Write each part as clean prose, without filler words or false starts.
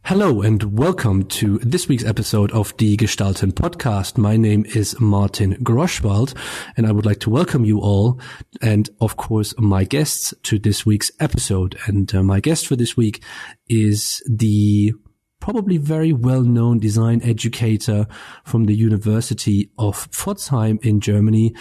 Hello and welcome to this week's episode of the Gestalten podcast. My name is Martin Groschwald and I would like to welcome you all and of course my guests to this week's episode. And my guest for this week is the probably very well-known design educator from the University of Pforzheim in Germany,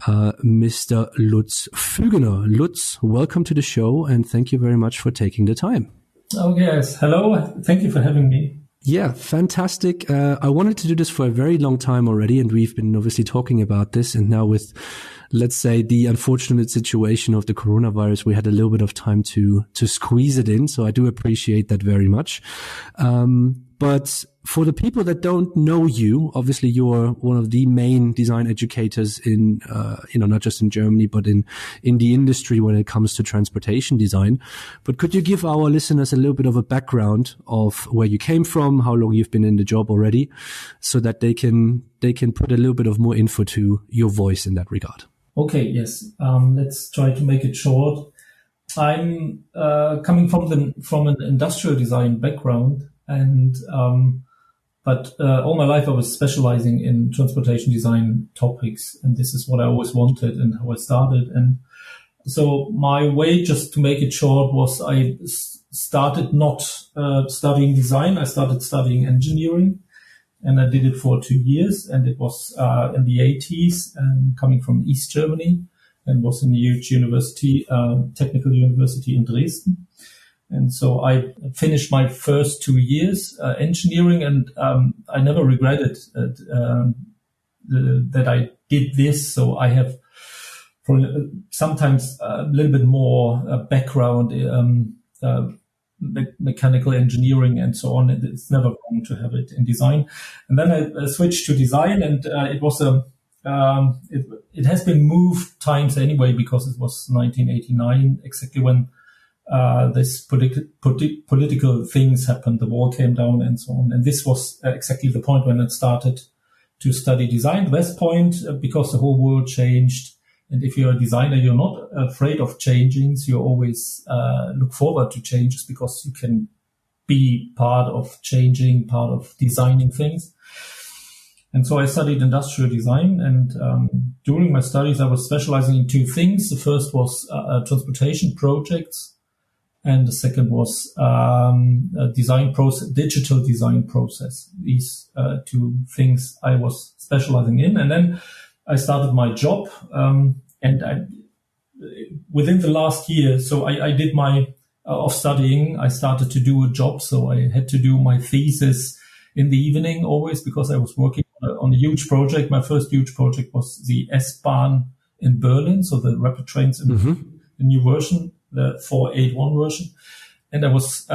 Mr. Lutz Fügener. Lutz, welcome to the show and thank you very much for taking the time. Oh, yes. Hello. Thank you for having me. Yeah, fantastic. I wanted to do this for a very long time already, and we've been obviously talking about this. And now with, let's say, the unfortunate situation of the coronavirus, we had a little bit of time to squeeze it in. So I do appreciate that very much. But for the people that don't know you, obviously you're one of the main design educators in, not just in Germany, but in the industry when it comes to transportation design. But could you give our listeners a little bit of a background of where you came from, how long you've been in the job already, so that they can put a little bit of more info to your voice in that regard? Okay. Yes. Let's try to make it short. I'm, coming from an industrial design background. But all my life I was specializing in transportation design topics, and this is what I always wanted and how I started. And so my way, just to make it short, was I started not studying design. I started studying engineering, and I did it for 2 years. And it was in the 80s, and coming from East Germany, and was in a huge university, technical university in Dresden. And so I finished my first 2 years engineering, and I never regretted that I did this. So I have sometimes a little bit more background, mechanical engineering and so on. It's never wrong to have it in design. And then I switched to design, and it was it has been moved times anyway, because it was 1989, exactly when this political things happened, the wall came down and so on. And this was exactly the point when I started to study design. The best point, because the whole world changed. And if you're a designer, you're not afraid of changing. So you always look forward to changes, because you can be part of changing, part of designing things. And so I studied industrial design, and during my studies, I was specializing in two things. The first was transportation projects. And the second was design process, digital design process. These two things I was specializing in. And then I started my job. Within the last year, so I did my of studying, I started to do a job. So I had to do my thesis in the evening always, because I was working on a huge project. My first huge project was the S-Bahn in Berlin. So the rapid trains in the new version, the 481 version. And I was,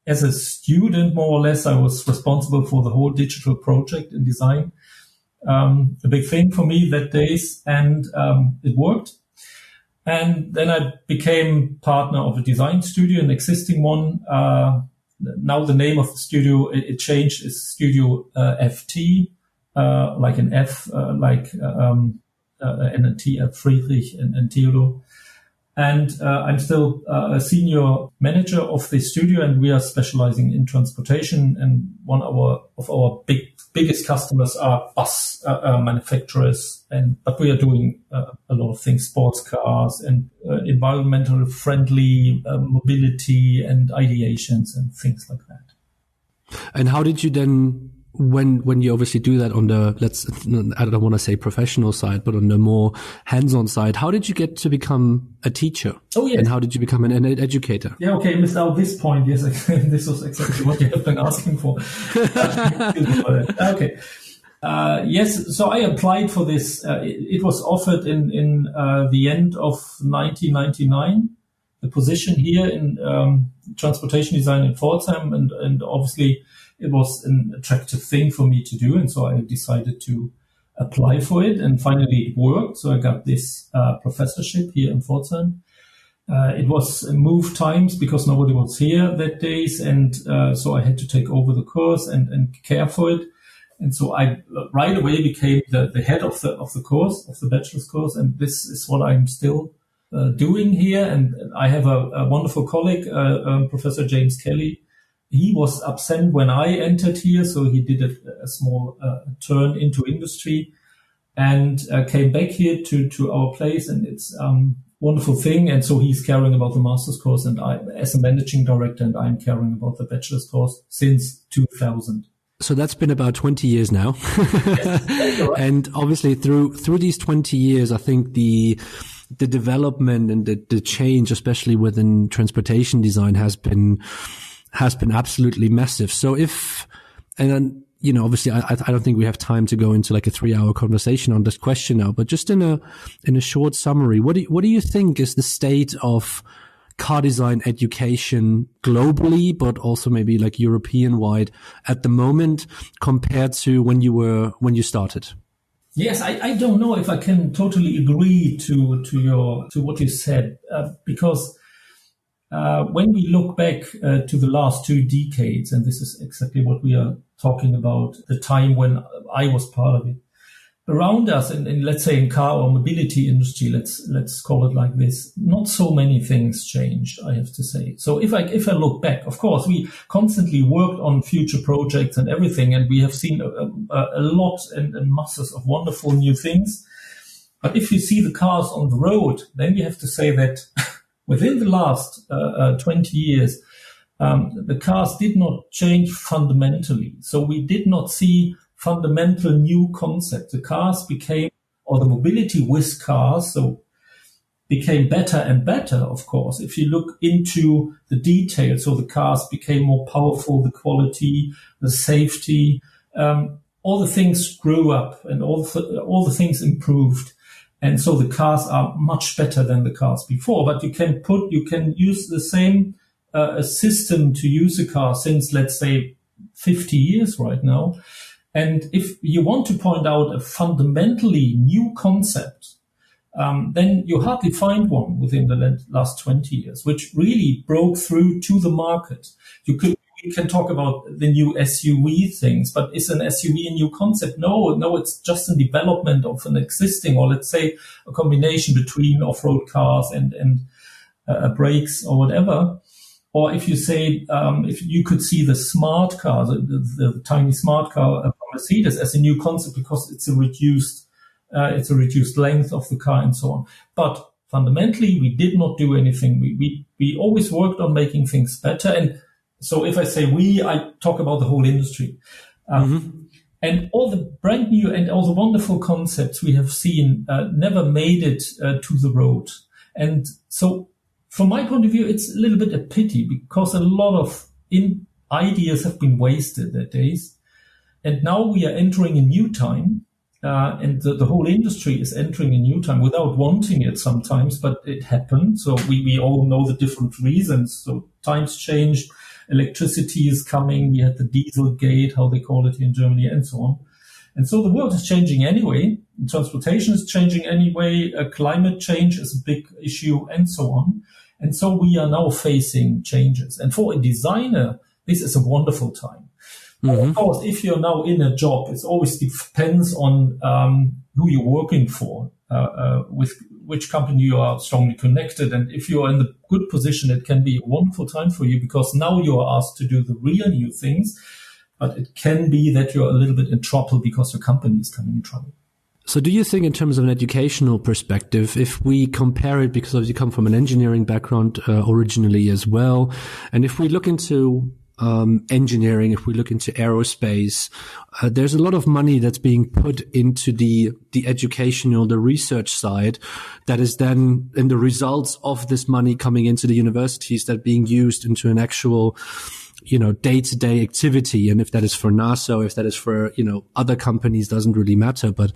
as a student, more or less, I was responsible for the whole digital project in design. A big thing for me that days, and it worked. And then I became partner of a design studio, an existing one. Now the name of the studio, it changed. It's Studio FT, like an F, and a T, Friedrich and Theodor. And I'm still a senior manager of the studio, and we are specializing in transportation. And one of our biggest customers are bus manufacturers. But we are doing a lot of things: sports cars and environmental friendly mobility and ideations and things like that. And how did you then, when you obviously do that on the, I don't want to say professional side, but on the more hands-on side, how did you get to become a teacher? Oh, yes. And how did you become an educator? Yeah, okay, missed out this point. Yes, this was exactly what you have been asking for. Okay. Yes, so I applied for this. It was offered in the end of 1999, the position here in transportation design in Pforzheim, and obviously it was an attractive thing for me to do. And so I decided to apply for it, and finally it worked. So I got this professorship here in Pforzheim. It was moved times because nobody was here that days. And so I had to take over the course and care for it. And so I right away became the head of the course, of the bachelor's course. And this is what I'm still doing here. And I have a wonderful colleague, Professor James Kelly, he was absent when I entered here, so he did a small turn into industry and came back here to our place, and it's wonderful thing. And so he's caring about the master's course, and I, as a managing director, and I'm caring about the bachelor's course since 2000. So that's been about 20 years now. Yes, right. And obviously through these 20 years, I think the development and the change, especially within transportation design, has been absolutely massive. So and then, you know, obviously I don't think we have time to go into like a 3-hour conversation on this question now, but just in a short summary, what do you think is the state of car design education globally, but also maybe like European wide at the moment compared to when you started? Yes, I don't know if I can totally agree to what you said, because when we look back to the last 2 decades, and this is exactly what we are talking about, the time when I was part of it, around us, in let's say in car or mobility industry, let's call it like this, not so many things changed, I have to say. So if I look back, of course, we constantly worked on future projects and everything, and we have seen a lot and masses of wonderful new things. But if you see the cars on the road, then you have to say that within the last 20 years, the cars did not change fundamentally. So we did not see fundamental new concept. The cars became, or the mobility with cars, so became better and better, of course. If you look into the details, so the cars became more powerful, the quality, the safety, all the things grew up and all the things improved. And so the cars are much better than the cars before, but you can use the same system to use a car since, let's say, 50 years right now. And if you want to point out a fundamentally new concept, then you hardly find one within the last 20 years, which really broke through to the market. We can talk about the new SUV things, but is an SUV a new concept? No, it's just a development of an existing, or let's say a combination between off-road cars and brakes or whatever. Or if you say, if you could see the smart car, the tiny smart car from Mercedes as a new concept, because it's a reduced length of the car and so on. But fundamentally, we did not do anything. We always worked on making things better. And so if I say I talk about the whole industry. And all the brand new and all the wonderful concepts we have seen never made it to the road. And so from my point of view, it's a little bit a pity, because a lot of ideas have been wasted that days. And now we are entering a new time, and the whole industry is entering a new time without wanting it sometimes, but it happened. So we all know the different reasons. So times changed, electricity is coming, we had the diesel gate, how they call it here in Germany, and so on. And so the world is changing anyway. Transportation is changing anyway. Climate change is a big issue, and so on. And so we are now facing changes. And for a designer, this is a wonderful time. Of course, if you're now in a job, it always depends on who you're working for, with which company you are strongly connected. And if you are in the good position, it can be a wonderful time for you, because now you are asked to do the real new things. But it can be that you're a little bit in trouble because your company is coming in trouble. So do you think, in terms of an educational perspective, if we compare it, because you come from an engineering background originally as well, and if we look into engineering, if we look into aerospace, there's a lot of money that's being put into the educational, the research side, that is then in the results of this money coming into the universities that being used into an actual, day-to-day activity. And if that is for NASA, or if that is for, other companies, doesn't really matter. But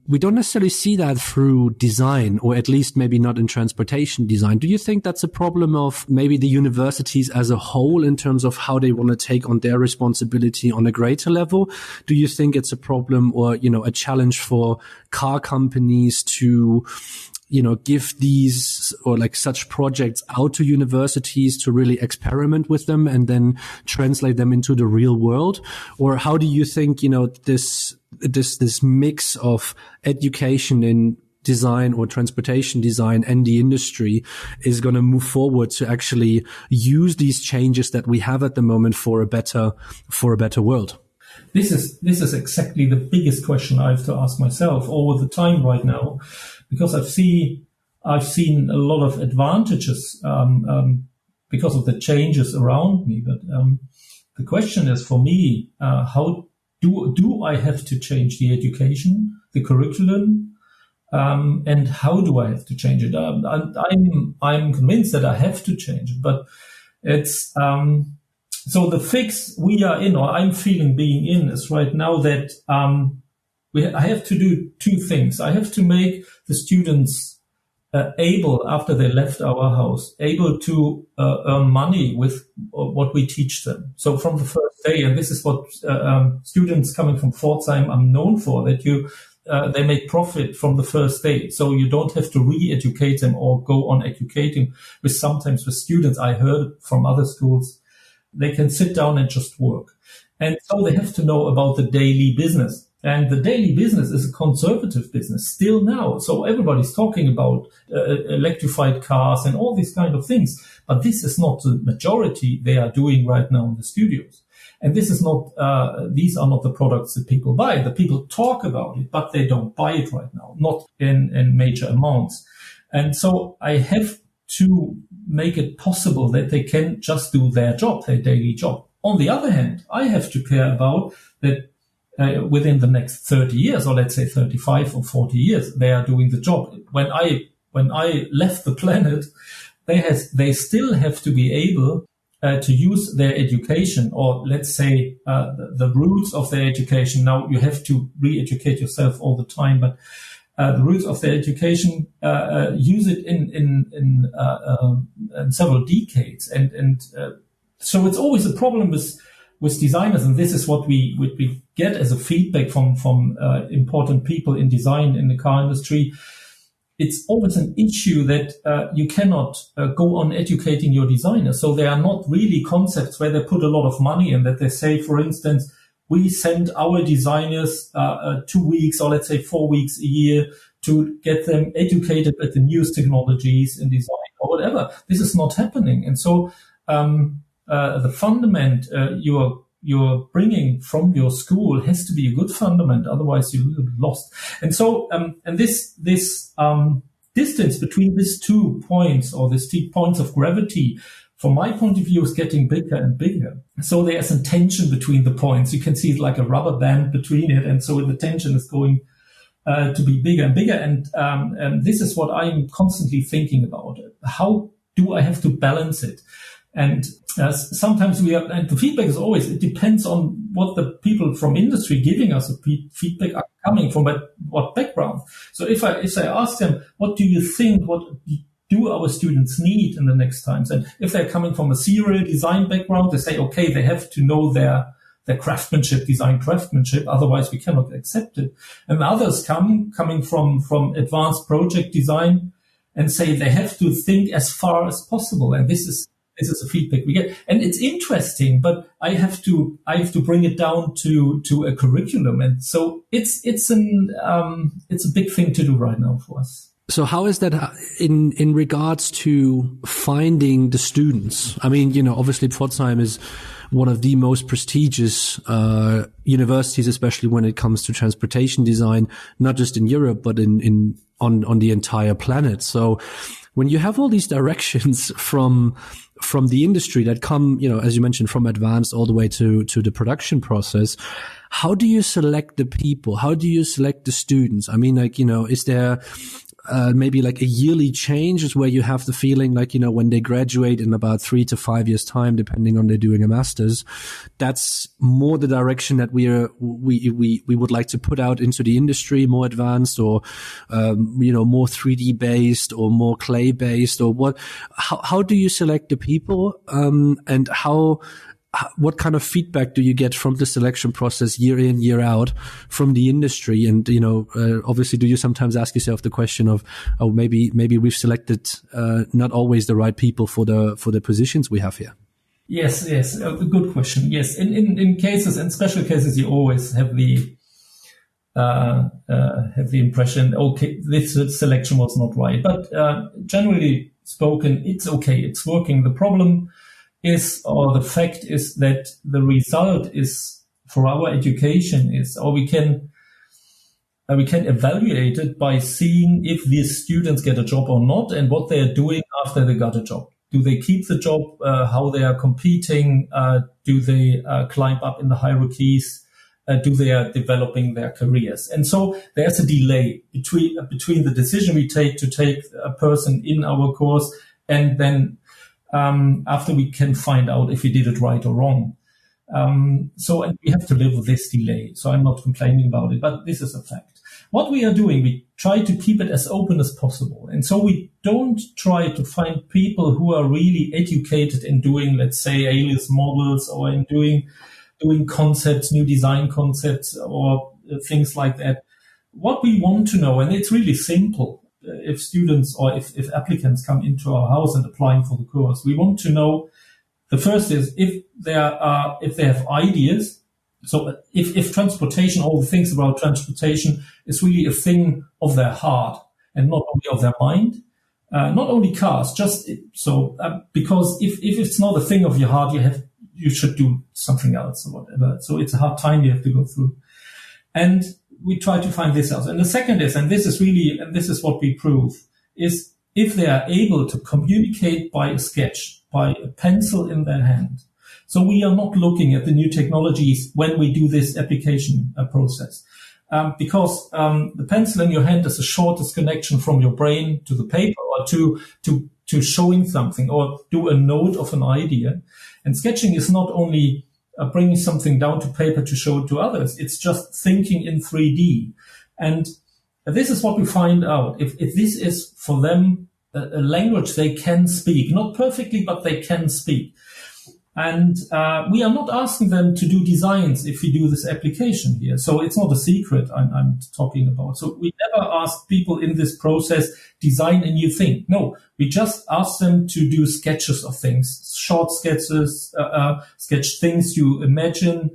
we don't necessarily see that through design, or at least maybe not in transportation design. Do you think that's a problem of maybe the universities as a whole in terms of how they want to take on their responsibility on a greater level? Do you think it's a problem, or, a challenge for car companies to give these, or like such projects out to universities to really experiment with them and then translate them into the real world? Or how do you think, this mix of education in design or transportation design and the industry is going to move forward to actually use these changes that we have at the moment for a better world? This is exactly the biggest question I have to ask myself all the time right now, because I've seen a lot of advantages because of the changes around me. But the question is for me, how do I have to change the education, the curriculum, and how do I have to change it? I'm convinced that I have to change it, but it's so the fix we are in, or I'm feeling being in, is right now that I have to do two things. I have to make the students able, after they left our house, able to earn money with what we teach them. So from the first day, and this is what students coming from Pforzheim are known for, that they make profit from the first day. So you don't have to re-educate them or go on educating sometimes with students. I heard from other schools, they can sit down and just work. And so they have to know about the daily business. And the daily business is a conservative business still now. So everybody's talking about electrified cars and all these kind of things. But this is not the majority they are doing right now in the studios. And this is not, these are not the products that people buy. The people talk about it, but they don't buy it right now, not in major amounts. And so I have to make it possible that they can just do their job, their daily job. On the other hand, I have to care about that within the next 30 years, or let's say 35 or 40 years, they are doing the job. When I left the planet, they still have to be able to use their education, or let's say the roots of their education. Now you have to re-educate yourself all the time, but the roots of their education, use it in several decades, and so it's always a problem with designers, and this is what we get as a feedback from important people in design in the car industry. It's always an issue that you cannot go on educating your designers. So they are not really concepts where they put a lot of money in, that they say, for instance, we send our designers 2 weeks, or let's say 4 weeks a year, to get them educated at the newest technologies in design or whatever. This is not happening. And so the fundament you're bringing from your school has to be a good fundament. Otherwise, you're a little bit lost. And so, and this distance between these 2 points, or these 2 points of gravity, from my point of view, is getting bigger and bigger. So there's a tension between the points. You can see it like a rubber band between it. And so the tension is going to be bigger and bigger. And this is what I'm constantly thinking about. How do I have to balance it? And sometimes and the feedback is always, it depends on what the people from industry giving us feedback are coming from, but what background. So if I ask them, what do you think, what do our students need in the next times? And if they're coming from a serial design background, they say, okay, they have to know their craftsmanship, design craftsmanship, otherwise we cannot accept it. And others coming from advanced project design and say they have to think as far as possible. And this is a feedback we get. And it's interesting, but I have to bring it down to a curriculum. And so it's a big thing to do right now for us. So how is that in regards to finding the students? I mean, obviously Pforzheim is one of the most prestigious universities, especially when it comes to transportation design, not just in Europe, but on the entire planet. So when you have all these directions from the industry that come, as you mentioned, from advanced all the way to the production process, how do you select the people? How do you select the students? I mean, is there maybe like a yearly change is where you have the feeling like, when they graduate in about 3 to 5 years time, depending on they're doing a master's, that's more the direction that we would like to put out into the industry, more advanced, or, more 3D based or more clay based, or what, how do you select the people? And what kind of feedback do you get from the selection process year in, year out from the industry? And, obviously, do you sometimes ask yourself the question of, oh, maybe we've selected, not always the right people for the positions we have here? Yes. A good question. Yes. In cases, in special cases, you always have the have the impression, okay, this selection was not right. But generally spoken, it's okay. It's working. The problem is, or the fact is, that the result is for our education is, or we can evaluate it by seeing if these students get a job or not, and what they're doing after they got a job. Do they keep the job? How they are competing? Do they climb up in the hierarchies? Do they are developing their careers? And so there's a delay between the decision we take to take a person in our course, and then after we can find out if we did it right or wrong. And we have to live with this delay. So I'm not complaining about it, but this is a fact. What we are doing, we try to keep it as open as possible. And so we don't try to find people who are really educated in doing, let's say, alias models, or in doing concepts, new design concepts, or things like that. What we want to know, and it's really simple, if students or if applicants come into our house and applying for the course, we want to know, the first is if they have ideas. So if transportation, all the things about transportation is really a thing of their heart and not only of their mind, not only cars, because if it's not a thing of your heart, you should do something else or whatever. So it's a hard time you have to go through. And we try to find this out. And the second is, and this is what we prove, is if they are able to communicate by a sketch, by a pencil in their hand. So we are not looking at the new technologies when we do this application process. Because the pencil in your hand is the shortest connection from your brain to the paper, or to showing something, or do a note of an idea. And sketching is not only bringing something down to paper to show it to others. It's just thinking in 3D. And this is what we find out. If this is for them a language they can speak, not perfectly, but they can speak. And we are not asking them to do designs if we do this application here. So it's not a secret I'm talking about. So we never ask people in this process, design a new thing. No, we just ask them to do sketches of things, short sketches, sketch things you imagine,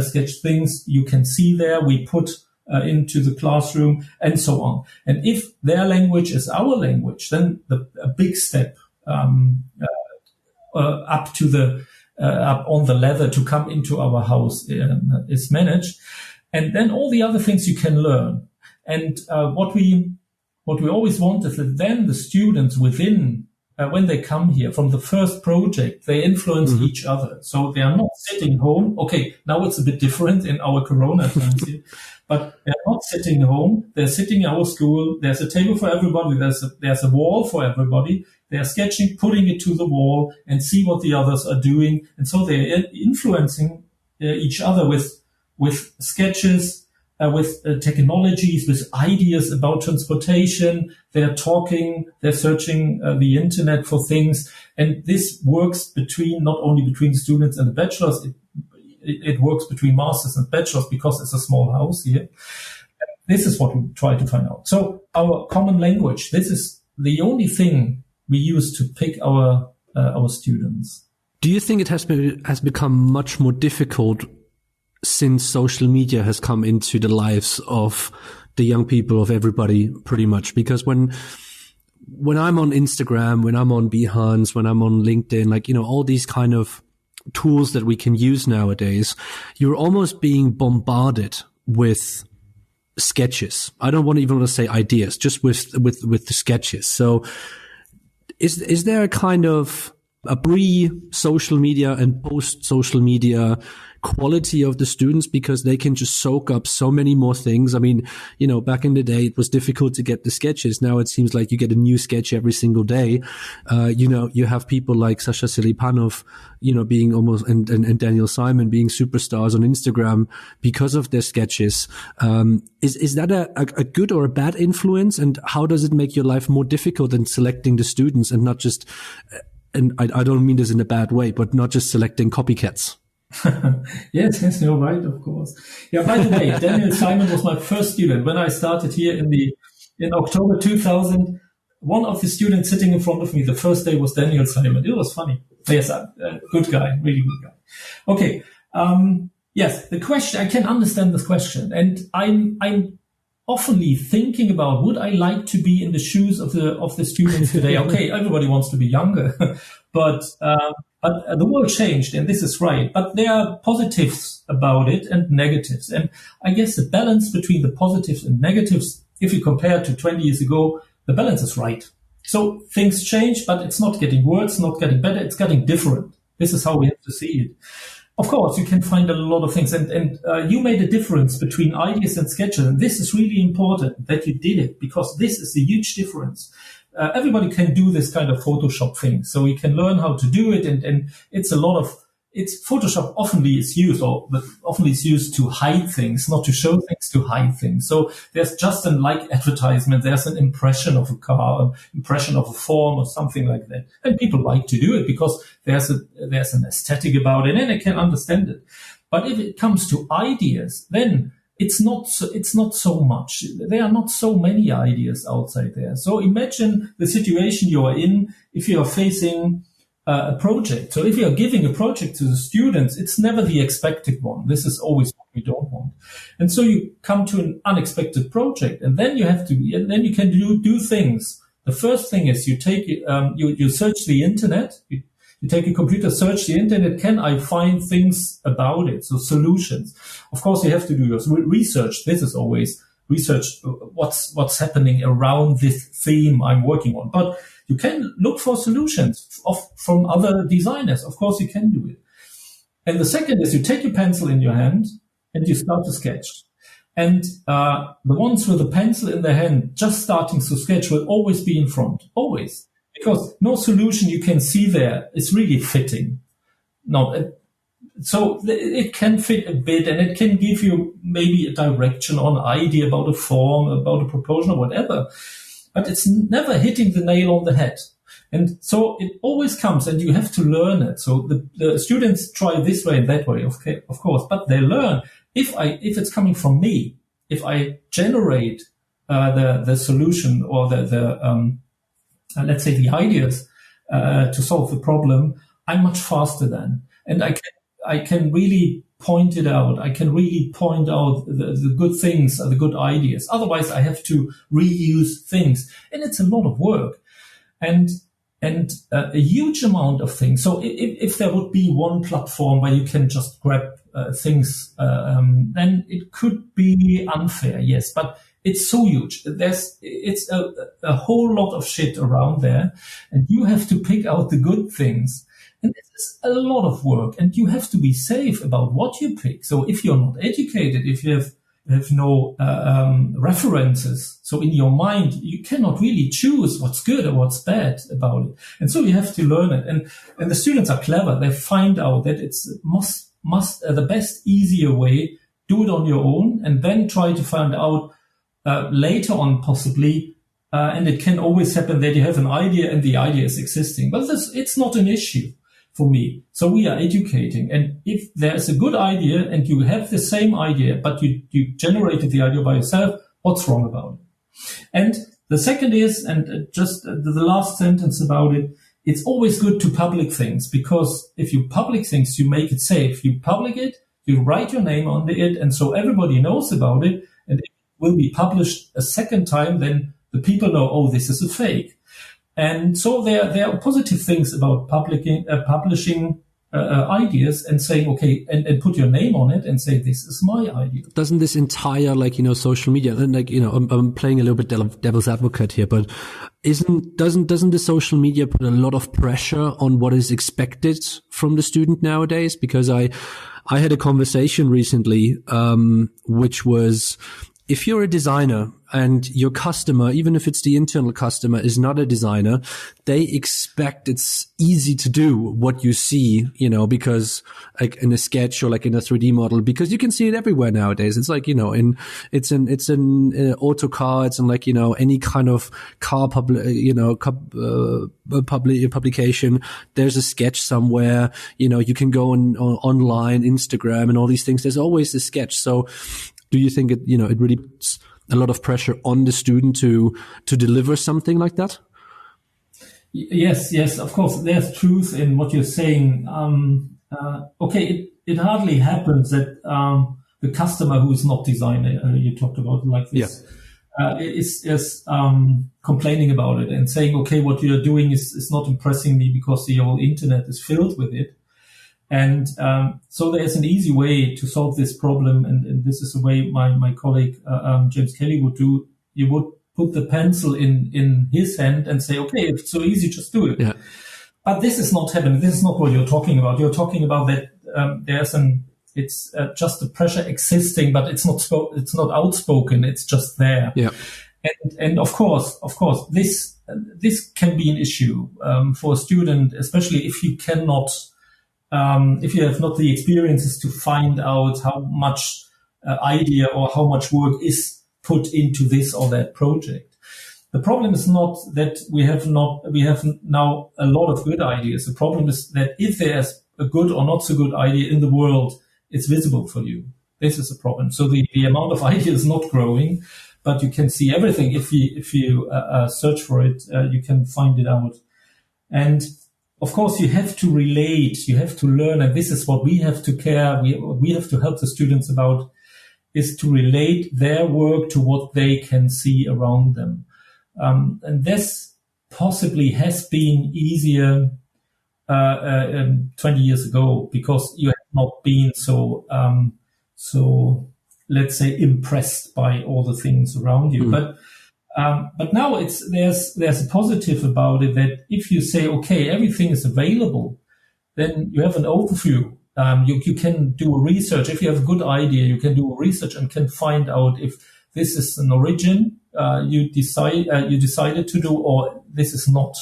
sketch things you can see there. We put into the classroom and so on. And if their language is our language, then a big step up to up on the ladder to come into our house is managed, and then all the other things you can learn. And what we always want is that then the students within, when they come here from the first project, they influence each other. So they are not sitting home. Okay, now it's a bit different in our Corona times here. But they're not sitting home. They're sitting in our school. There's a table for everybody. There's a wall for everybody. They're sketching, putting it to the wall, and see what the others are doing. And so they're influencing each other with sketches, with technologies, with ideas about transportation. They're talking, they're searching the internet for things. And this works not only between students and the bachelors, it works between masters and bachelors, because it's a small house here. This is what we try to find out. So our common language, this is the only thing we use to pick our students. Do you think it has become much more difficult since social media has come into the lives of the young people, of everybody, pretty much? Because when I'm on Instagram, when I'm on Behance, when I'm on LinkedIn, all these kind of tools that we can use nowadays, you're almost being bombarded with sketches. I don't want to say ideas, just with the sketches. So is there a kind of a pre-social media and post-social media quality of the students, because they can just soak up so many more things? I mean, back in the day, it was difficult to get the sketches. Now it seems like you get a new sketch every single day. You have people like Sasha Silipanov, being almost, and Daniel Simon being superstars on Instagram because of their sketches. Is that a good or a bad influence? And how does it make your life more difficult in selecting the students, and not just, and I don't mean this in a bad way, but not just selecting copycats? Yes, you're right, of course. Yeah, by the way, Daniel Simon was my first student when I started here in October 2000. One of the students sitting in front of me the first day was Daniel Simon. It was funny. Yes, good guy, really good guy. Okay. Yes, the question, I can understand this question. And I'm oftenly thinking about, would I like to be in the shoes of the students today? Okay, everybody wants to be younger, but the world changed, and this is right. But there are positives about it and negatives. And I guess the balance between the positives and negatives, if you compare to 20 years ago, the balance is right. So things change, but it's not getting worse, not getting better, it's getting different. This is how we have to see it. Of course, you can find a lot of things, and you made a difference between ideas and sketches, and this is really important that you did it, because this is a huge difference. Everybody can do this kind of Photoshop thing, so you can learn how to do it, and it's Photoshop often is used to hide things, not to show things, to hide things. So there's just advertisement, there's an impression of a car, an impression of a form or something like that. And people like to do it because there's an aesthetic about it, and they can understand it. But if it comes to ideas, then it's not so much. There are not so many ideas outside there. So imagine the situation you are in if you are facing a project. So if you are giving a project to the students, it's never the expected one. This is always what we don't want. And so you come to an unexpected project, and then you can do things. The first thing is you take you search the internet. You take a computer, search the internet. Can I find things about it? So solutions. Of course, you have to do your research. This is always research. What's happening around this theme I'm working on, but you can look for solutions from other designers. Of course, you can do it. And the second is you take your pencil in your hand and you start to sketch. And the ones with a pencil in their hand just starting to sketch will always be in front, always. Because no solution you can see there is really fitting. So it can fit a bit, and it can give you maybe a direction or an idea about a form, about a proportion or whatever. But it's never hitting the nail on the head. And so it always comes, and you have to learn it. So the students try this way and that way, okay, of course, but they learn. If it's coming from me, if I generate the solution or let's say the ideas to solve the problem, I'm much faster then, and I can really point it out. I can really point out the good things, the good ideas. Otherwise, I have to reuse things, and it's a lot of work, and a huge amount of things. So if there would be one platform where you can just grab things, then it could be unfair, yes. But it's so huge. It's a whole lot of shit around there, and you have to pick out the good things. And this is a lot of work, and you have to be safe about what you pick. So if you're not educated, if you have no references, so in your mind, you cannot really choose what's good or what's bad about it. And so you have to learn it. And the students are clever. They find out that it's the best, easier way. Do it on your own, and then try to find out later on possibly. And it can always happen that you have an idea and the idea is existing. But it's not an issue for me. So we are educating. And if there's a good idea and you have the same idea, but you generated the idea by yourself, what's wrong about it? And the second is, and just the last sentence about it, it's always good to public things, because if you public things, you make it safe. You public it, you write your name on it, and so everybody knows about it, and it will be published a second time, then the people know, oh, this is a fake. And so there are positive things about publishing ideas and saying, okay, and put your name on it and say, this is my idea. Doesn't this entire, social media, and I'm playing a little bit devil's advocate here, but doesn't the social media put a lot of pressure on what is expected from the student nowadays? Because I had a conversation recently, which was, if you're a designer and your customer, even if it's the internal customer, is not a designer, they expect it's easy to do what you see, because like in a sketch or like in a 3D model, because you can see it everywhere nowadays. It's like, it's in AutoCAD, it's in like, any kind of car publication. There's a sketch somewhere, you can go on online, Instagram and all these things. There's always a sketch. So do you think it really puts a lot of pressure on the student to deliver something like that? Yes, of course. There's truth in what you're saying. okay, it hardly happens that the customer who is not designer, you talked about like this, is complaining about it and saying, okay, what you're doing is not impressing me because the whole internet is filled with it. And so there's an easy way to solve this problem, and this is the way my colleague James Kelly would do. You would put the pencil in his hand and say, okay, if it's so easy, just do it. Yeah. But this is not happening. This is not what you're talking about. You're talking about that it's just the pressure existing, but it's not outspoken. It's just there. Yeah. And of course, this can be an issue for a student, especially if you cannot. If you have not the experiences to find out how much idea or how much work is put into this or that project. The problem is not that we have now a lot of good ideas. The problem is that if there's a good or not so good idea in the world, it's visible for you. This is a problem. So the amount of ideas is not growing, but you can see everything. If you search for it, you can find it out. And of course, you have to relate, you have to learn, and this is what we have to care. We have to help the students about, is to relate their work to what they can see around them. And this possibly has been easier 20 years ago, because you have not been so let's say impressed by all the things around you. But now there's a positive about it, that if you say, okay, everything is available, then you have an overview. You can do a research. If you have a good idea, you can do a research and can find out if this is an origin you decided to do, or this is not.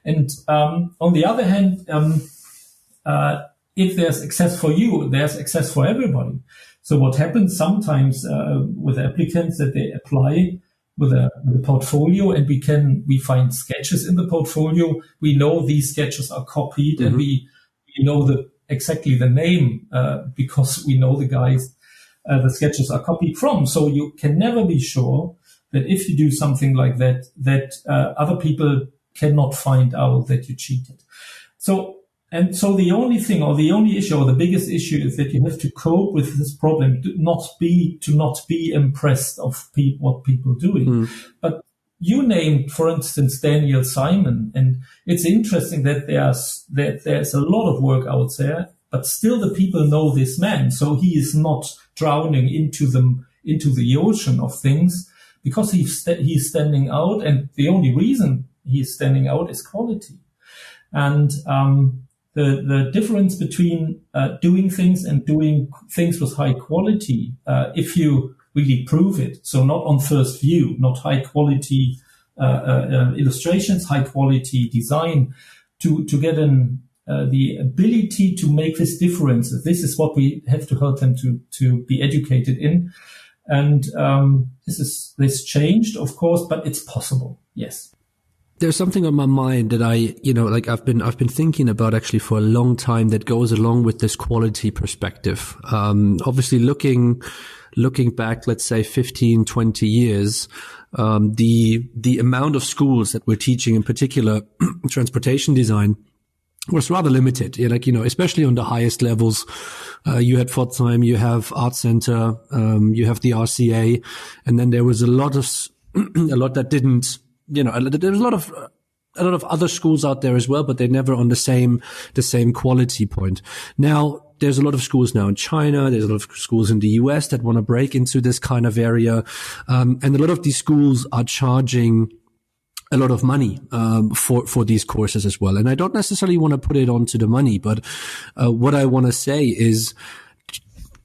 And on the other hand, if there's access for you, there's access for everybody. So what happens sometimes with applicants, that they apply with a portfolio, and we find sketches in the portfolio. We know these sketches are copied, and we know exactly the name because we know the guys the sketches are copied from. So you can never be sure that if you do something like that, other people cannot find out that you cheated. So the only thing, or the only issue, or the biggest issue, is that you have to cope with this problem, to not be impressed of what people are doing. But you named, for instance, Daniel Simon, and it's interesting that there's a lot of work out there, but still the people know this man, so he is not drowning into the ocean of things, because he's standing out, and the only reason he's standing out is quality. And the difference between doing things and doing things with high quality, if you really prove it, so not on first view, not high quality illustrations, high quality design, to get the ability to make this difference. This is what we have to help them to be educated in. And this changed, of course, but it's possible. Yes. There's something on my mind that I've been thinking about actually for a long time, that goes along with this quality perspective. Obviously looking back, let's say 15, 20 years, the amount of schools that were teaching, in particular, transportation design, was rather limited. Especially on the highest levels. You had Pforzheim, you have Art Center, you have the RCA, and then there was a lot that didn't. There's a lot of other schools out there as well, but they're never on the same quality point. Now, there's a lot of schools now in China. There's a lot of schools in the US that want to break into this kind of area. And a lot of these schools are charging a lot of money, for these courses as well. And I don't necessarily want to put it onto the money, but, what I want to say is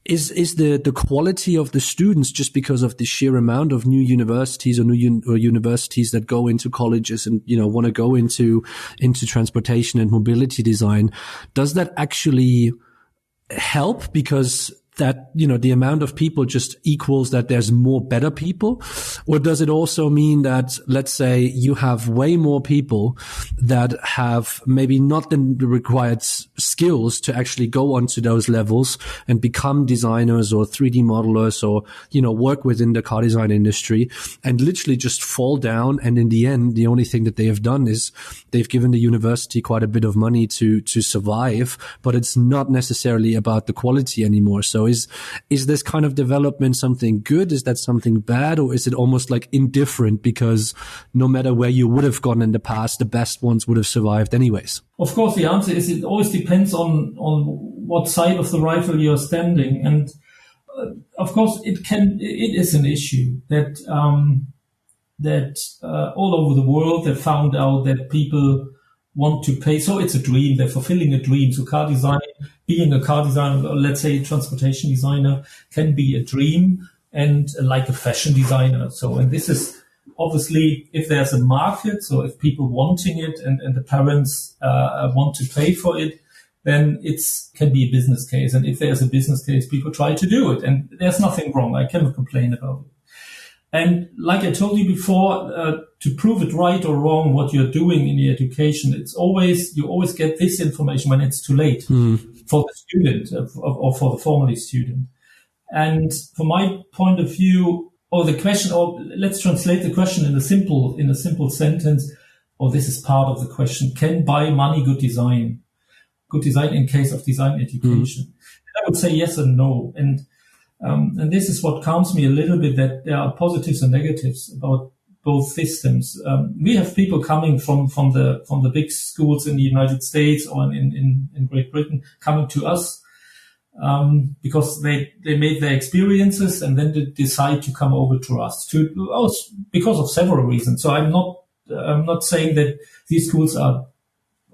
the quality of the students, just because of the sheer amount of new universities or universities that go into colleges and, want to go into transportation and mobility design, does that actually help? Because that, the amount of people just equals that there's more better people? Or does it also mean that, let's say, you have way more people that have maybe not the required skills to actually go onto those levels and become designers or 3D modelers or, work within the car design industry, and literally just fall down. And in the end, the only thing that they have done is they've given the university quite a bit of money to survive, but it's not necessarily about the quality anymore. So is this kind of development something good? Is that something bad? Or is it almost like indifferent because no matter where you would have gone in the past, the best ones would have survived anyways? Of course, the answer is it always depends on what side of the rifle you're standing. And of course, it is an issue that all over the world they found out that people want to pay. So it's a dream. They're fulfilling a dream. So car design, being a car designer, or let's say a transportation designer, can be a dream and like a fashion designer. So, and this is obviously if there's a market, so if people wanting it and the parents want to pay for it, then can be a business case. And if there's a business case, people try to do it. And there's nothing wrong. I cannot complain about it. And like I told you before, to prove it right or wrong, what you're doing in the education, you always get this information when it's too late for the student or for the formerly student. And from my point of view, let's translate the question in a simple sentence, this is part of the question. Can buy money good design? Good design in case of design education. I would say yes and no. And this is what calms me a little bit, that there are positives and negatives about both systems. We have people coming from the big schools in the United States or in Great Britain coming to us because they made their experiences and then they decide to come over to us because of several reasons. So I'm not saying that these schools are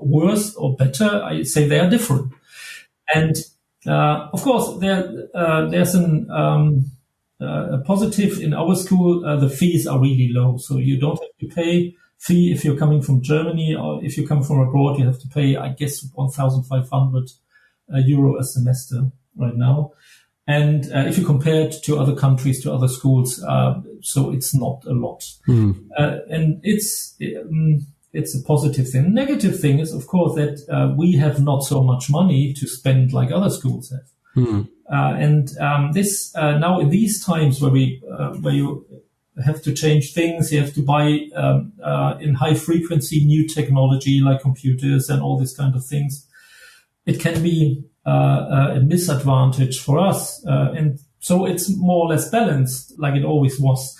worse or better. I say they are different. And of course, there's a positive in our school. The fees are really low, so you don't have to pay fee if you're coming from Germany, or if you come from abroad, you have to pay, I guess, 1,500 euro a semester right now. And if you compare it to other countries, to other schools, so it's not a lot. And it's a positive thing. The negative thing is, of course, that we have not so much money to spend like other schools have. This now in these times where you have to change things, you have to buy in high frequency new technology like computers and all these kind of things. It can be a disadvantage for us, and so it's more or less balanced, like it always was.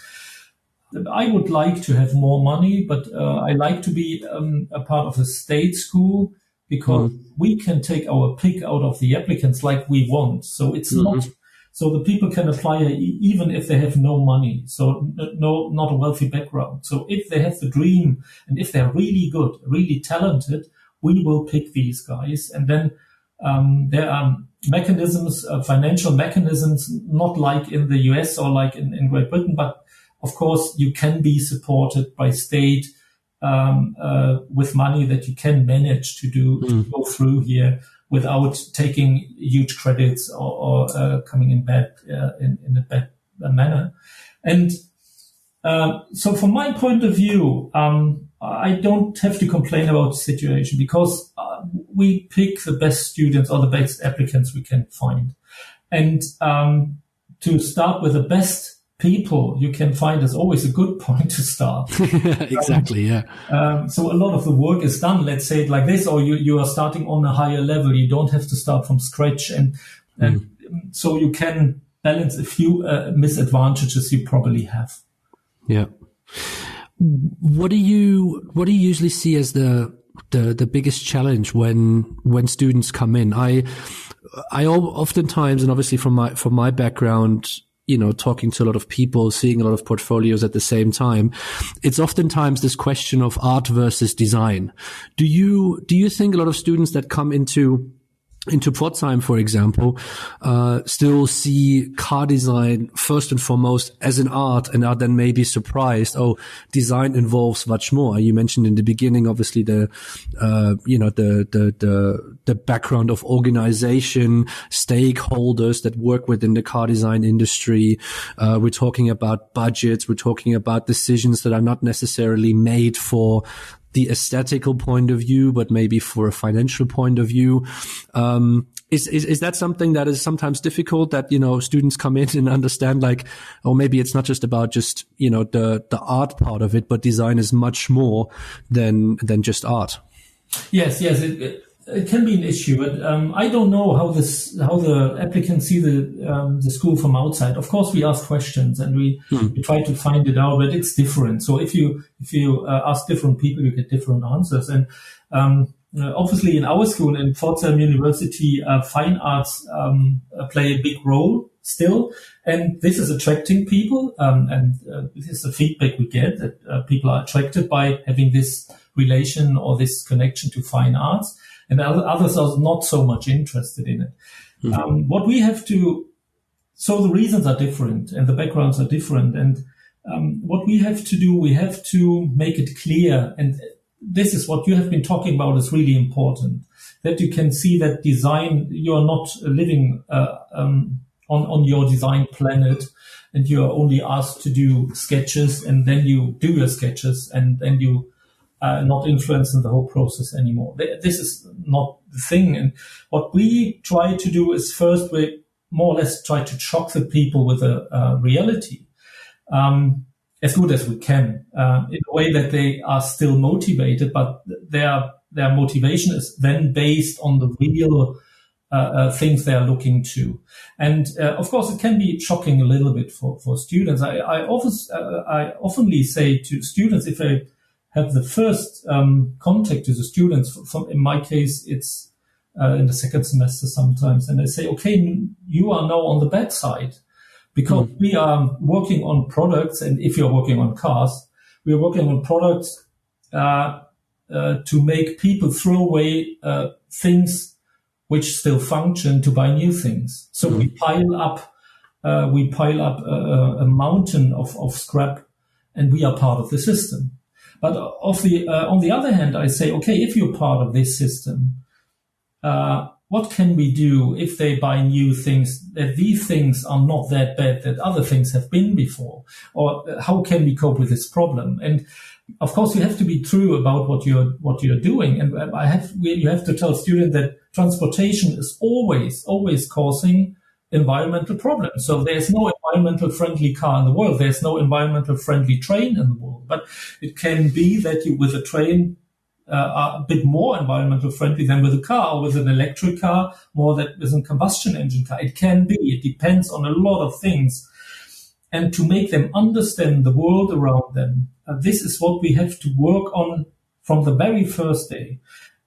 I would like to have more money, but I like to be a part of a state school because we can take our pick out of the applicants like we want. So it's not, so the people can apply even if they have no money. So not a wealthy background. So if they have the dream and if they're really good, really talented, we will pick these guys. And then there are mechanisms, financial mechanisms, not like in the US or like in Great Britain, but of course, you can be supported by state with money that you can manage to go through here without taking huge credits or coming in a bad manner. And so, from my point of view, I don't have to complain about the situation because we pick the best students or the best applicants we can find, and to start with the best people you can find is always a good point to start. Exactly, yeah. So a lot of the work is done, let's say it like this, or you are starting on a higher level. You don't have to start from scratch. And so you can balance a few misadvantages you probably have. Yeah. What do you usually see as the biggest challenge when students come in? I oftentimes, and obviously from my background, talking to a lot of people, seeing a lot of portfolios at the same time, it's oftentimes this question of art versus design. Do you think a lot of students that come into into Pforzheim, for example, still see car design first and foremost as an art, and are then maybe surprised, oh, design involves much more. You mentioned in the beginning, obviously, the background of organization, stakeholders that work within the car design industry. We're talking about budgets. We're talking about decisions that are not necessarily made for the aesthetical point of view, but maybe for a financial point of view. Is that something that is sometimes difficult, that, students come in and understand, like, or maybe it's not just about just, the art part of it, but design is much more than just art? Yes, it can be an issue, but I don't know how the applicants see the school from outside. Of course, we ask questions and we try to find it out, but it's different. So if you ask different people, you get different answers. And obviously, in our school, in Pforzheim University, fine arts play a big role still, and this is attracting people. And this is the feedback we get, that people are attracted by having this relation or this connection to fine arts. And others are not so much interested in it. What we have to, so the reasons are different and the backgrounds are different. And what we have to do, we have to make it clear. And this is what you have been talking about is really important, that you can see that design, you are not living on your design planet, and you are only asked to do sketches, and then you do your sketches, and then you not influence in the whole process anymore. This is not the thing. And what we try to do is, first, we more or less try to shock the people with a reality as good as we can, in a way that they are still motivated, but their motivation is then based on the real things they are looking to. And of course, it can be shocking a little bit for students. I oftenly say to students, if I have the first contact to the students, in my case, it's in the second semester sometimes, and I say, okay, you are now on the bad side, because we are working on products, and if you're working on cars, we are working on products to make people throw away things which still function to buy new things. So we pile up a mountain of scrap, and we are part of the system. But on the other hand, I say, okay, if you're part of this system, what can we do if they buy new things, that these things are not that bad, that other things have been before? Or how can we cope with this problem? And of course, you have to be true about what you're doing. And you have to tell students that transportation is always causing environmental problems. So there's no environmental friendly car in the world. There's no environmental friendly train in the world. But it can be that you, with a train, are a bit more environmental friendly than with a car, or with an electric car, more than with a combustion engine car. It can be. It depends on a lot of things. And to make them understand the world around them, this is what we have to work on from the very first day.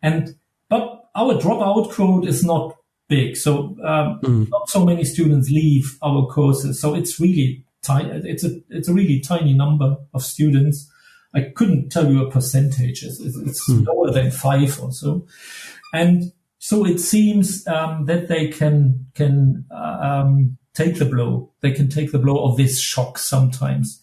But our dropout quote is not big, so not so many students leave our courses. So it's really tiny. It's a really tiny number of students. I couldn't tell you a percentage. It's lower than 5 or so, and so it seems that they can take the blow. They can take the blow of this shock sometimes,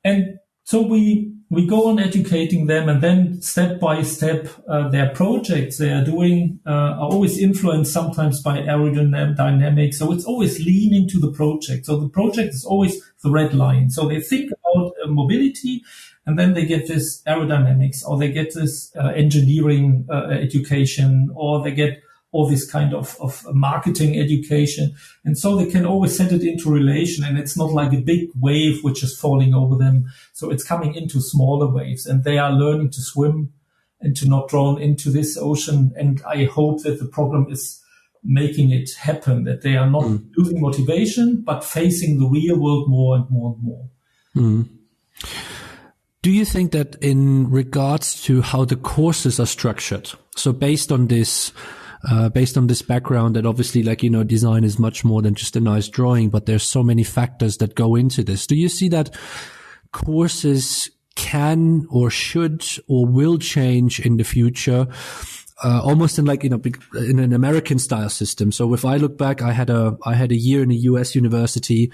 and so we go on educating them, and then step by step, their projects they are doing are always influenced sometimes by aerodynamics. So it's always leaning to the project. So the project is always the red line. So they think about mobility, and then they get this aerodynamics, or they get this engineering education, or they get all this kind of marketing education. And so they can always set it into relation, and it's not like a big wave which is falling over them. So it's coming into smaller waves, and they are learning to swim and to not drown into this ocean. And I hope that the program is making it happen, that they are not losing motivation, but facing the real world more and more and more. Do you think that in regards to how the courses are structured, so based on this background, that obviously, design is much more than just a nice drawing, but there's so many factors that go into this. Do you see that courses can or should or will change in the future almost in like, in an American style system. So if I look back, I had a year in a US university,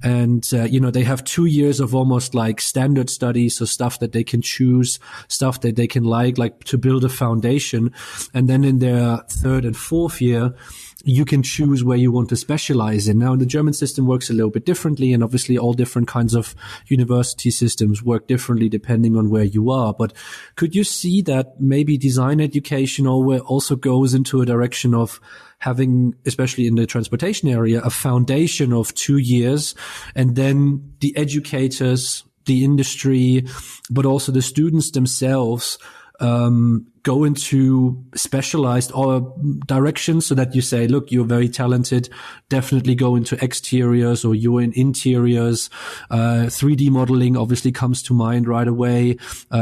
and, they have 2 years of almost like standard studies, so stuff that they can choose, stuff that they can like to build a foundation. And then in their third and fourth year, you can choose where you want to specialize in. Now, the German system works a little bit differently, and obviously all different kinds of university systems work differently depending on where you are. But could you see that maybe design education also goes into a direction of having, especially in the transportation area, a foundation of 2 years, and then the educators, the industry, but also the students themselves go into specialized directions, so that you say, look, you're very talented, definitely go into exteriors, or you're in interiors. 3D modeling obviously comes to mind right away.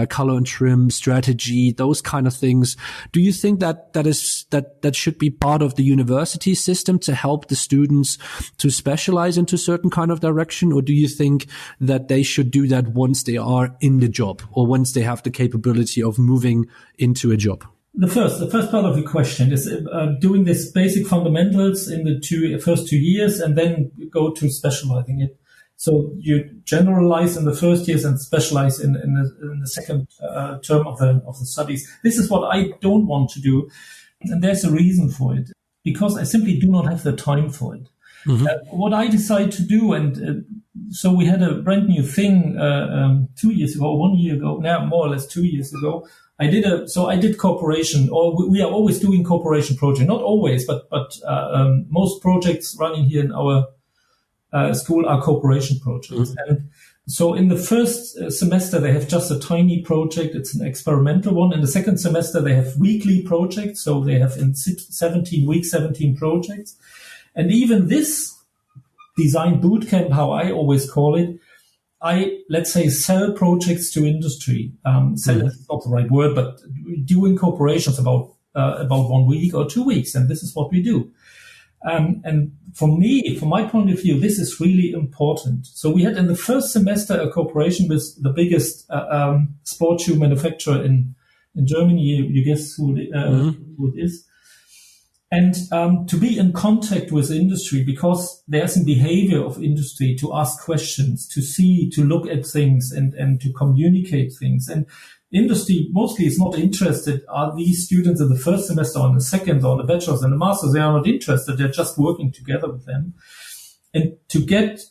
Color and trim, strategy, those kind of things. Do you think that should be part of the university system to help the students to specialize into certain kind of direction? Or do you think that they should do that once they are in the job, or once they have the capability of moving into a job? The first part of the question is doing this basic fundamentals in the first 2 years, and then go to specializing it. So you generalize in the first years and specialize in the second term of the studies. This is what I don't want to do, and there's a reason for it, because I simply do not have the time for it. Mm-hmm. What I decided to do, and so we had a brand new thing 2 years ago, 1 year ago, now more or less 2 years ago. I did cooperation, or we are always doing cooperation projects. Not always, but most projects running here in our school are cooperation projects. Mm-hmm. And so in the first semester, they have just a tiny project. It's an experimental one. In the second semester, they have weekly projects. So they have in 17 weeks, 17 projects. And even this design bootcamp, how I always call it, let's say, sell projects to industry. Sell is not the right word, but doing cooperations about 1 week or 2 weeks. And this is what we do. And for me, from my point of view, this is really important. So we had in the first semester a cooperation with the biggest sport shoe manufacturer in Germany. You guess who it is. And to be in contact with industry, because there's a behavior of industry to ask questions, to see, to look at things, and to communicate things. And industry mostly is not interested. Are these students in the first semester or in the second or the bachelors and the masters? They are not interested. They're just working together with them. And to get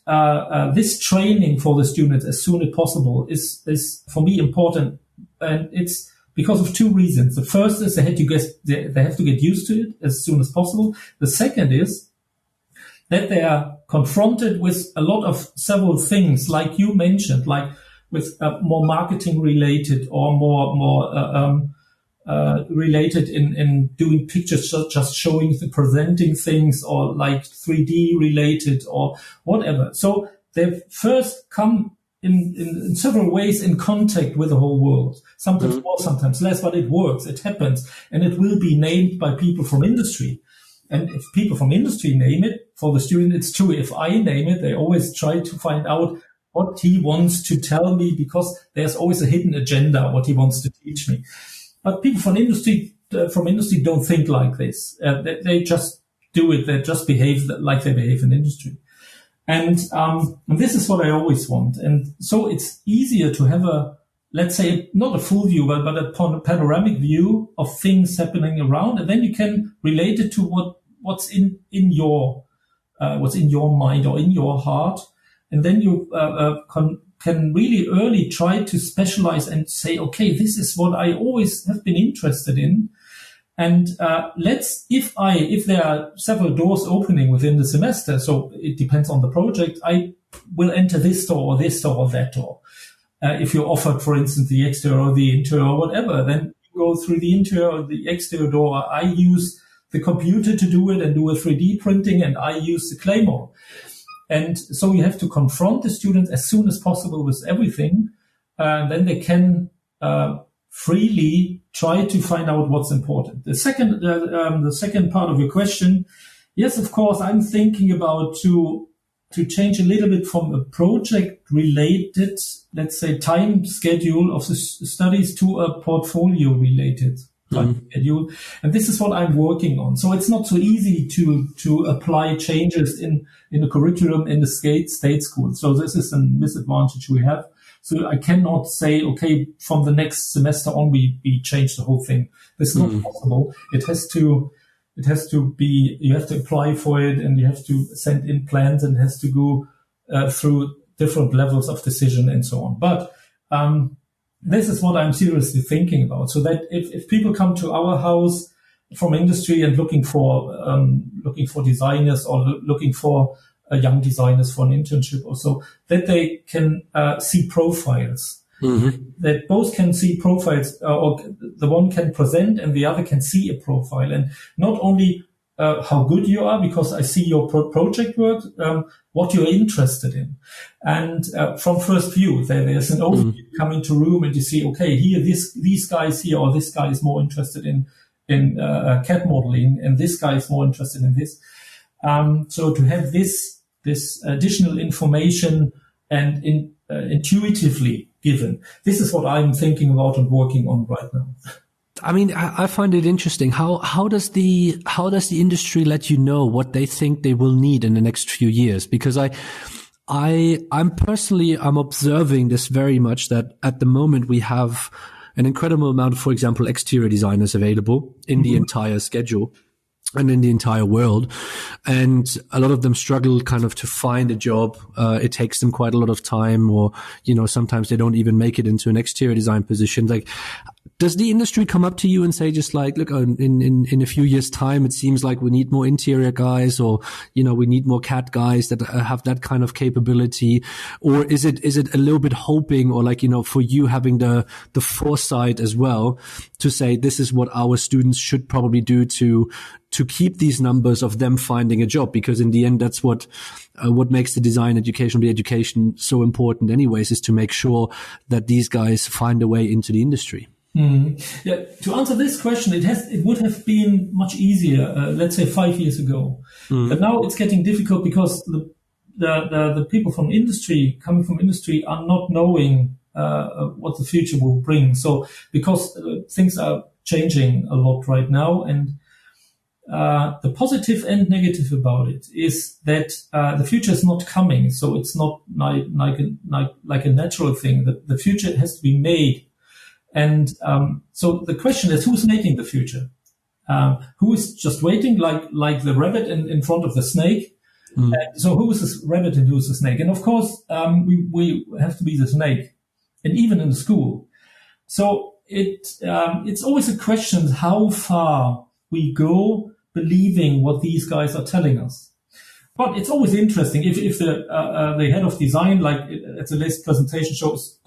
this training for the students as soon as possible is for me important. And it's because of 2 reasons. The first is they have to get used to it as soon as possible. The second is that they are confronted with a lot of several things, like you mentioned, like with more marketing related, or more related in doing pictures, just showing, presenting things, or like 3D related or whatever. So they first come in several ways in contact with the whole world. Sometimes more, sometimes less, but it works, it happens, and it will be named by people from industry. And if people from industry name it, for the student, it's true. If I name it, they always try to find out what he wants to tell me, because there's always a hidden agenda, what he wants to teach me. But people from industry don't think like this. They just do it. They just behave like they behave in industry. And this is what I always want. And so it's easier to have let's say, not a full view, but a panoramic view of things happening around. And then you can relate it to what's in your mind or in your heart. And then you can really early try to specialize and say, okay, this is what I always have been interested in. And if there are several doors opening within the semester, so it depends on the project, I will enter this door or that door. If you're offered, for instance, the exterior or the interior or whatever, then you go through the interior or the exterior door. I use the computer to do it and do a 3D printing, and I use the Claymore. And so you have to confront the students as soon as possible with everything. Then they can freely try to find out what's important. The second part of your question, yes, of course, I'm thinking about to change a little bit from a project-related, let's say, time schedule of the studies to a portfolio-related schedule. And this is what I'm working on. So it's not so easy to apply changes in the curriculum in the state school. So this is a disadvantage we have. So I cannot say, okay, from the next semester on, we change the whole thing. This is not possible. It has to be, you have to apply for it, and you have to send in plans, and it has to go through different levels of decision and so on. But this is what I'm seriously thinking about. So that if people come to our house from industry and looking for designers, or looking for young designers for an internship or so, that they can see profiles. That both can see profiles, or the one can present and the other can see a profile. And not only how good you are, because I see your project work, what you're interested in. And from first view, there's an overview. You come into room and you see, okay, here, these guys here, or this guy is more interested in CAD modeling, and this guy is more interested in this. So to have this additional information and intuitively given, this is what I'm thinking about and working on right now. I mean, I find it interesting. How does the industry let you know what they think they will need in the next few years? Because I'm personally observing this very much, that at the moment we have an incredible amount of, for example, exterior designers available in the entire schedule and in the entire world. And a lot of them struggle kind of to find a job. It takes them quite a lot of time, or, sometimes they don't even make it into an exterior design position. Like, does the industry come up to you and say, just like, look, in a few years' time, it seems like we need more interior guys, or, we need more CAD guys that have that kind of capability? Or is it a little bit hoping, or like, for you having the foresight as well to say, this is what our students should probably do to keep these numbers of them finding a job? Because in the end, that's what makes the design education, the education so important anyways, is to make sure that these guys find a way into the industry. Yeah. To answer this question, it would have been much easier, let's say 5 years ago. But now it's getting difficult, because the people from industry, coming from industry, are not knowing what the future will bring. So because things are changing a lot right now, and the positive and negative about it is that the future is not coming. So it's not like a natural thing. The future has to be made. And so the question is, who's making the future? Who is just waiting, like the rabbit in front of the snake? So who is the rabbit and who is the snake? And of course, we have to be the snake, and even in the school. So it's always a question how far we go believing what these guys are telling us. But it's always interesting if the head of design, like at the latest presentation show, is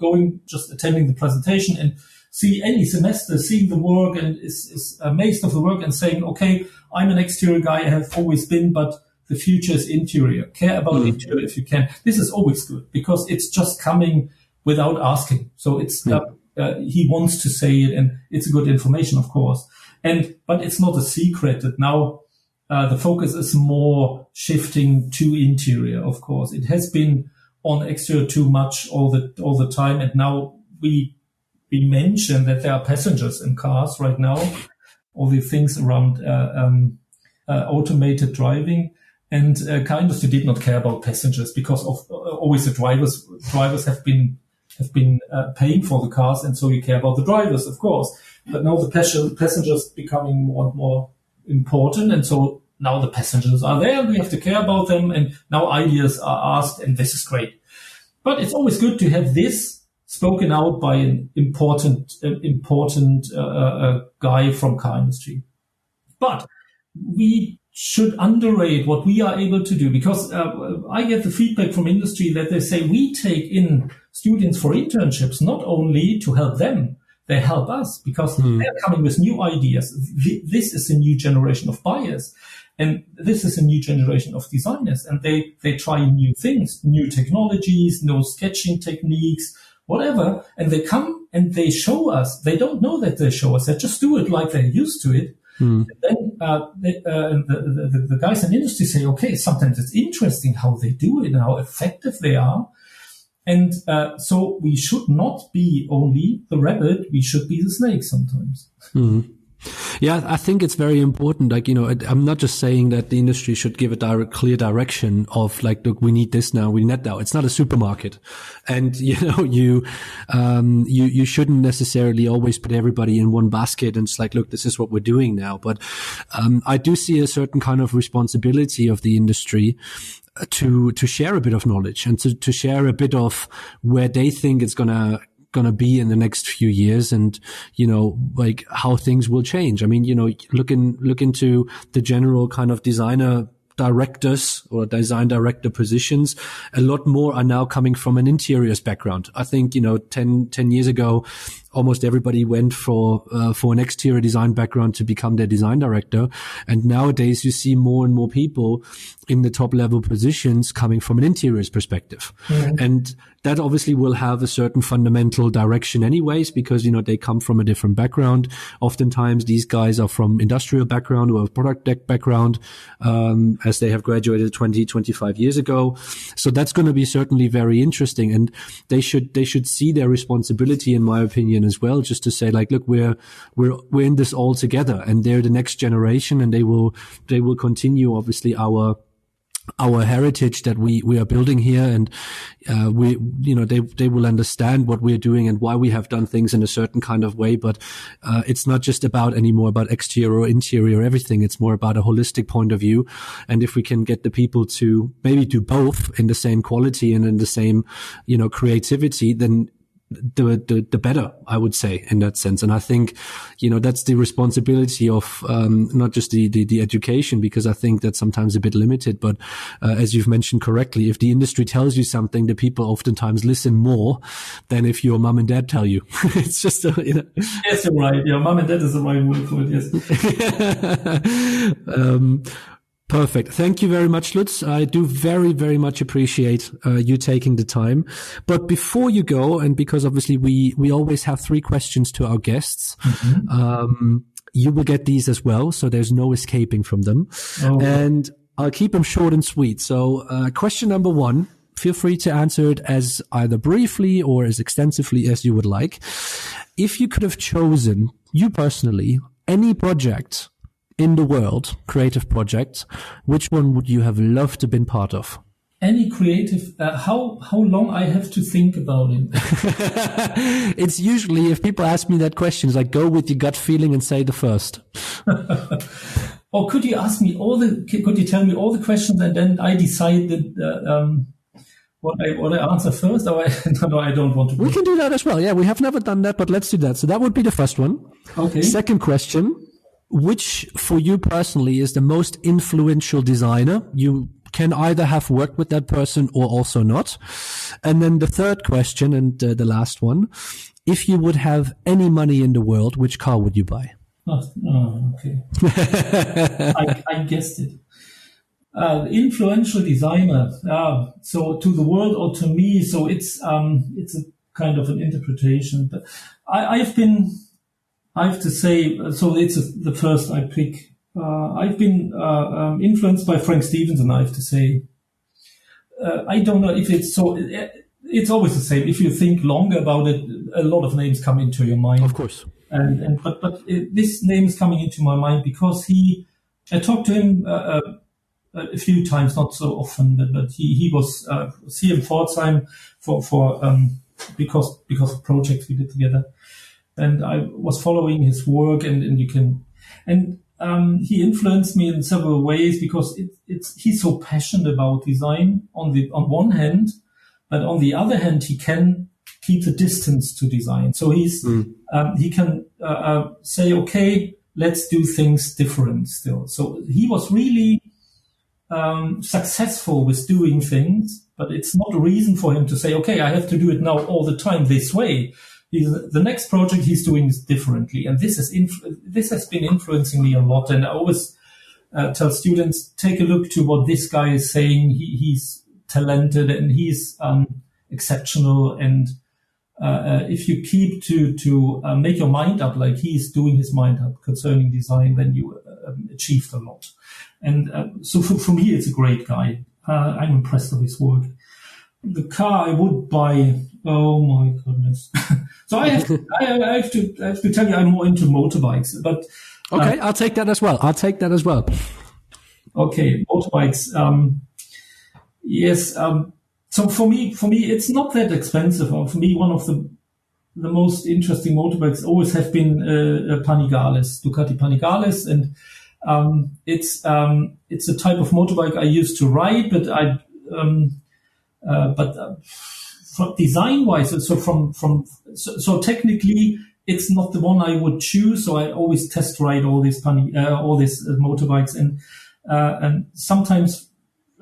just attending the presentation and see any semester, seeing the work, and is amazed of the work and saying, okay, I'm an exterior guy, I have always been, but the future is interior. Care about interior if you can. This is always good, because it's just coming without asking. So it's he wants to say it, and it's good information, of course. But it's not a secret that now the focus is more shifting to interior. Of course, it has been on exterior too much all the time, and now we mentioned that there are passengers in cars right now, all the things around automated driving, and car industry did not care about passengers, because of always the drivers have been paying for the cars, and so you care about the drivers, of course. But now the passengers becoming more and more important, and so now the passengers are there, we have to care about them, and now ideas are asked, and this is great. But it's always good to have this spoken out by an important guy from car industry. But we should underrate what we are able to do, because I get the feedback from industry that they say we take in students for internships not only to help them, they help us, because they're coming with new ideas. This is a new generation of buyers, and this is a new generation of designers, and they try new things, new technologies, new sketching techniques, whatever, and they come and they show us. They don't know that they show us. They just do it like they're used to it. And then the guys in industry say, okay, sometimes it's interesting how they do it and how effective they are. And so we should not be only the rabbit, we should be the snake sometimes. Yeah, I think it's very important. Like, I'm not just saying that the industry should give a clear direction of like, look, we need this now, we need that now. It's not a supermarket. And, you shouldn't necessarily always put everybody in one basket and it's like, look, this is what we're doing now. But, I do see a certain kind of responsibility of the industry to share a bit of knowledge and to share a bit of where they think it's gonna be in the next few years and, like how things will change. I mean, look into the general kind of designer directors or design director positions. A lot more are now coming from an interiors background. I think, 10 years ago, almost everybody went for an exterior design background to become their design director. And nowadays you see more and more people in the top level positions coming from an interiors perspective. Mm-hmm. And that obviously will have a certain fundamental direction anyways, because, they come from a different background. Oftentimes these guys are from industrial background or product deck background, as they have graduated 20-25 years ago. So that's going to be certainly very interesting. And they should see their responsibility, in my opinion, as well, just to say like, look, we're in this all together, and they're the next generation, and they will continue obviously our heritage that we are building here, and they will understand what we're doing and why we have done things in a certain kind of way. But it's not just anymore about exterior or interior everything. It's more about a holistic point of view. And if we can get the people to maybe do both in the same quality and in the same creativity, then the better, I would say, in that sense. And I think, that's the responsibility of, not just the education, because I think that's sometimes a bit limited. But, as you've mentioned correctly, if the industry tells you something, the people oftentimes listen more than if your mom and dad tell you. It's just, Yes, you're right. Yeah, mom and dad is the right word for it. Yes. Perfect. Thank you very much, Lutz. I do very, very much appreciate you taking the time. But before you go, and because obviously we always have 3 questions to our guests, mm-hmm. You will get these as well, so there's no escaping from them. Oh. And I'll keep them short and sweet. So question number 1, feel free to answer it as either briefly or as extensively as you would like. If you could have chosen, you personally, any project in the world, creative project, which one would you have loved to been part of? Any creative, how long I have to think about it? It's usually, if people ask me that question, it's like, go with your gut feeling and say the first. Or could you ask me could you tell me all the questions and then I decide what I answer first? Or no, I don't want to. We can do that as well. Yeah, we have never done that, but let's do that. So that would be the first one. Okay. Second question. Which, for you personally, is the most influential designer? You can either have worked with that person or also not. And then the third question, and the last one, if you would have any money in the world, which car would you buy? Oh, okay. I guessed it. Influential designer. So to the world or to me, so it's a kind of an interpretation. But I have to say, so it's the first I pick. I've been influenced by Frank Stevenson, I have to say. I don't know if it's so. It's always the same. If you think longer about it, a lot of names come into your mind. Of course. But this name is coming into my mind because I talked to him a few times, not so often, but he was here in Pforzheim because of projects we did together. And I was following his work, and he influenced me in several ways because he's so passionate about design on one hand, but on the other hand, he can keep the distance to design. So he can say, okay, let's do things different still. So he was really successful with doing things, but it's not a reason for him to say, okay, I have to do it now all the time this way. The next project he's doing is differently, and this has been influencing me a lot. And I always tell students, take a look to what this guy is saying. He's talented and he's exceptional. And if you keep to make your mind up like he's doing his mind up concerning design, then you achieved a lot. And so for me, it's a great guy. I'm impressed with his work. The car I would buy, oh my goodness. So I have to tell you, I'm more into motorbikes, but Okay, I'll take that as well. Okay, motorbikes. Yes. So for me, it's not that expensive. For me, one of the most interesting motorbikes always have been Panigales, Ducati Panigales, and it's a type of motorbike I used to ride, but from design wise, so technically it's not the one I would choose. So I always test ride all these motorbikes, and sometimes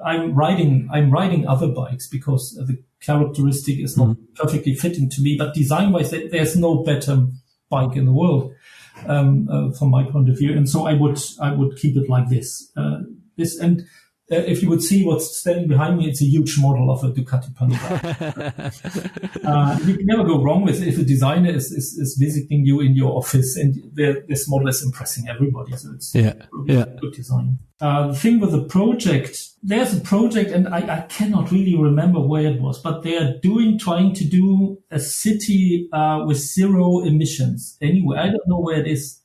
I'm riding other bikes because the characteristic is not perfectly fitting to me. But design wise, there's no better bike in the world from my point of view, and so I would keep it like this. If you would see what's standing behind me, it's a huge model of a Ducati Panigale. You can never go wrong with if a designer is visiting you in your office, and this model is impressing everybody. So it's good design. The thing with the project, there's a project, and I cannot really remember where it was, but they are trying to do a city with zero emissions. Anyway, I don't know where it is.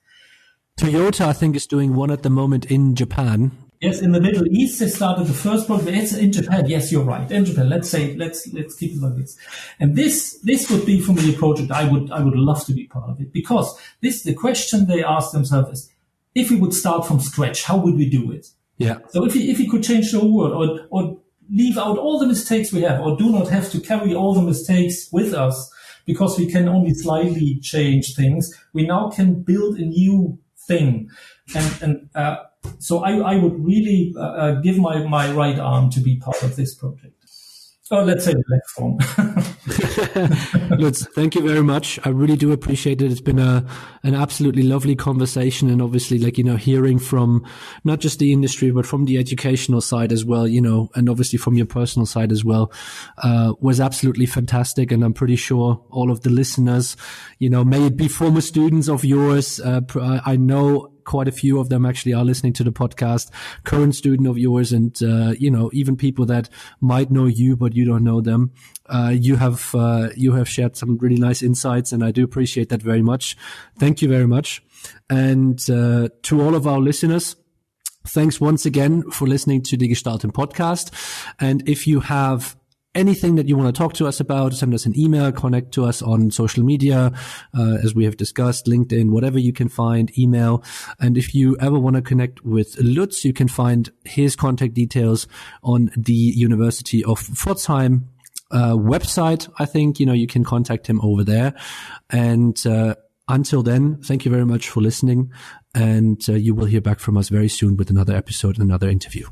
Toyota, I think, is doing one at the moment in Japan. Yes, in the Middle East, they started the first project. It's in Japan. Yes, you're right. In Japan, let's keep it like this. And this would be for me a project I would love to be part of it, because the question they ask themselves is, if we would start from scratch, how would we do it? Yeah. So if we could change the whole world, or leave out all the mistakes we have, or do not have to carry all the mistakes with us, because we can only slightly change things, we now can build a new thing. So I would really give my right arm to be part of this project. Or let's say the left arm. Lutz, thank you very much. I really do appreciate it. It's been an absolutely lovely conversation, and obviously, hearing from not just the industry, but from the educational side as well, and obviously from your personal side as well, was absolutely fantastic. And I'm pretty sure all of the listeners, may it be former students of yours, I know quite a few of them actually are listening to the podcast, current student of yours, and even people that might know you but you don't know them. You have shared some really nice insights, and I do appreciate that very much. Thank you very much. And to all of our listeners, thanks once again for listening to the Gestalten podcast. And if you have anything that you want to talk to us about, send us an email, connect to us on social media, as we have discussed, LinkedIn, whatever you can find, email. And if you ever want to connect with Lutz, you can find his contact details on the University of Pforzheim website. I think, you can contact him over there. And until then, thank you very much for listening. And you will hear back from us very soon with another episode and another interview.